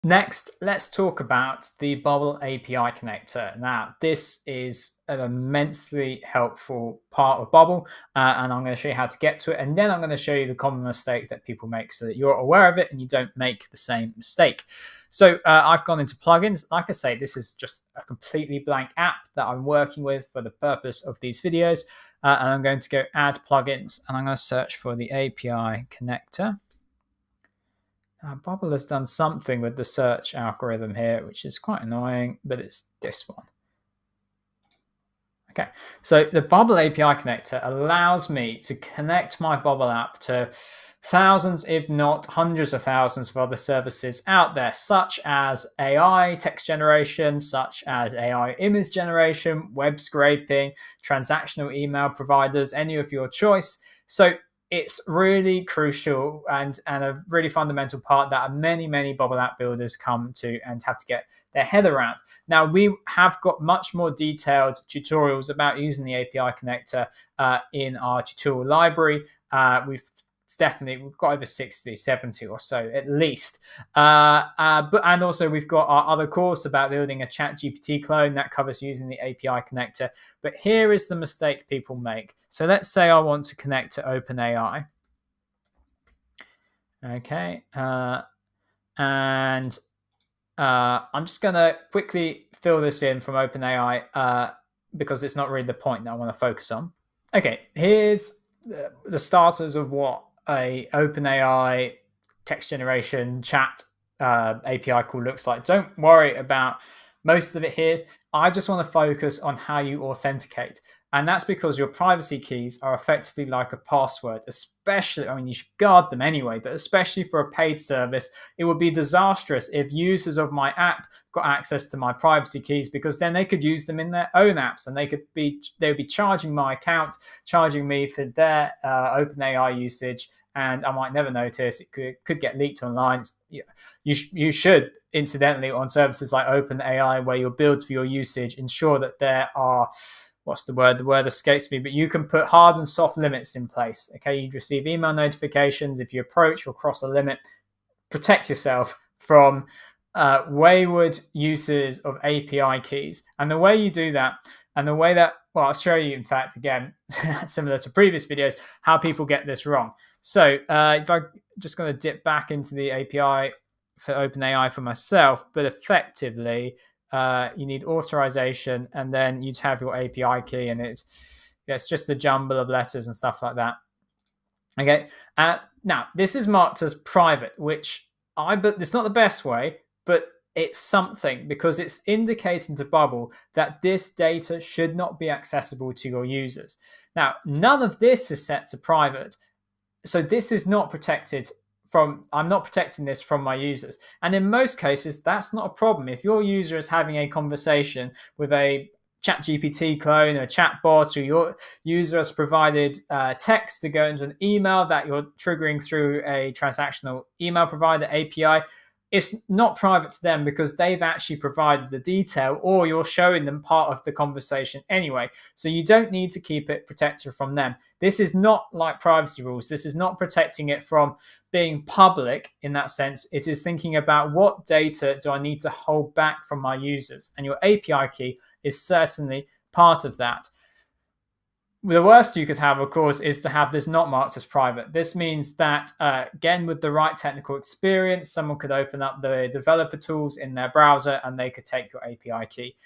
Next, let's talk about the Bubble API connector. Now, this is an immensely helpful part of Bubble, and I'm going to show you how to get to it. And then I'm going to show you the common mistake that people make so that you're aware of it and you don't make the same mistake. So I've gone into plugins. Like I say, this is just a completely blank app that I'm working with for the purpose of these videos. And I'm going to go add plugins, and I'm going to search for the API connector. Bubble has done something with the search algorithm here, which is quite annoying, but it's this one. Okay, so the Bubble API connector allows me to connect my Bubble app to thousands, if not hundreds of thousands of other services out there, such as AI text generation, such as AI image generation, web scraping, transactional email providers, any of your choice. So it's really crucial and a really fundamental part that many Bubble app builders come to and have to get their head around. Now, we have got much more detailed tutorials about using the API connector in our tutorial library. We've got over 60, 70 or so at least. And also we've got our other course about building a ChatGPT clone that covers using the API connector. But here is the mistake people make. So let's say I want to connect to OpenAI. Okay. And I'm just going to quickly fill this in from OpenAI because it's not really the point that I want to focus on. Okay, here's the starters of what a OpenAI text generation chat API call looks like. Don't worry about most of it here. I just want to focus on how you authenticate. And that's because your privacy keys are effectively like a password, especially, I mean, you should guard them anyway, but especially for a paid service, it would be disastrous if users of my app got access to my privacy keys, because then they could use them in their own apps and they would be charging my account, charging me for their OpenAI usage, and I might never notice. It could get leaked online. You should, incidentally, on services like OpenAI, where you're billed for your usage, ensure that there are, what's the word? The word escapes me, but you can put hard and soft limits in place. Okay, you receive email notifications if you approach or cross a limit. Protect yourself from wayward uses of API keys. And the way you do that, and the way that, well, I'll show you, in fact, again, similar to previous videos, how people get this wrong. So if I'm just going to dip back into the API for OpenAI for myself, but effectively, you need authorization, and then you'd have your API key, and it's just a jumble of letters and stuff like that. Okay, now this is marked as private, which it's not the best way, but it's something, because it's indicating to Bubble that this data should not be accessible to your users. Now, none of this is set to private, so this is not protected from, I'm not protecting this from my users. And in most cases, that's not a problem. If your user is having a conversation with a ChatGPT clone or a chatbot, or your user has provided text to go into an email that you're triggering through a transactional email provider API, it's not private to them because they've actually provided the detail, or you're showing them part of the conversation anyway. So you don't need to keep it protected from them. This is not like privacy rules. This is not protecting it from being public in that sense. It is thinking about what data do I need to hold back from my users, and your API key is certainly part of that. The worst you could have, of course, is to have this not marked as private. This means that, again, with the right technical experience, someone could open up the developer tools in their browser and they could take your API key.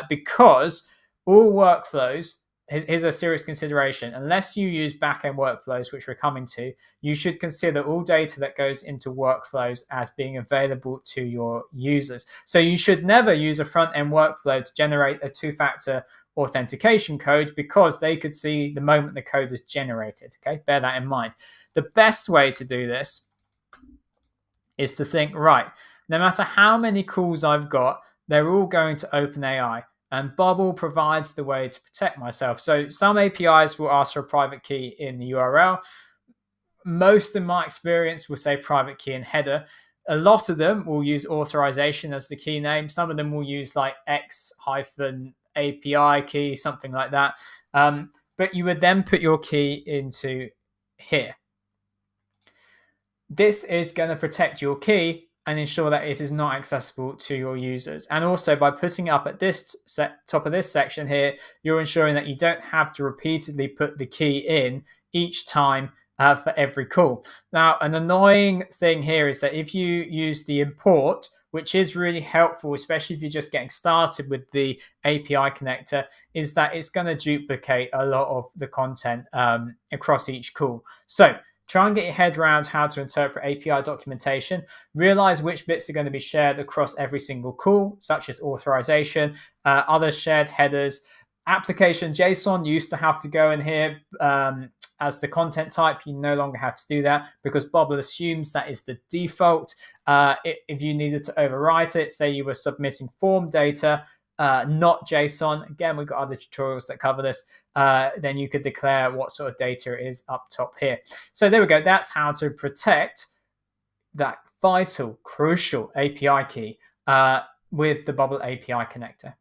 Because all workflows, here's a serious consideration. Unless you use backend workflows, which we're coming to, you should consider all data that goes into workflows as being available to your users. So you should never use a front-end workflow to generate a two-factor authentication code, because they could see the moment the code is generated. Okay, bear that in mind. The best way to do this is to think, right, no matter how many calls I've got, they're all going to OpenAI, and Bubble provides the way to protect myself. So some APIs will ask for a private key in the URL. Most, in my experience, will say private key in header. A lot of them will use authorization as the key name. Some of them will use like X-API key, something like that. But you would then put your key into here. This is going to protect your key and ensure that it is not accessible to your users. And also by putting it up at this top of this section here, you're ensuring that you don't have to repeatedly put the key in each time for every call. Now, an annoying thing here is that if you use the import, which is really helpful, especially if you're just getting started with the API connector, is that it's going to duplicate a lot of the content across each call. So try and get your head around how to interpret API documentation. Realize which bits are going to be shared across every single call, such as authorization, other shared headers. Application JSON used to have to go in here as the content type. You no longer have to do that because Bobble assumes that is the default. If you needed to overwrite it, say you were submitting form data, not JSON, again, we've got other tutorials that cover this, then you could declare what sort of data it is up top here. So there we go. That's how to protect that vital, crucial API key with the Bobble API connector.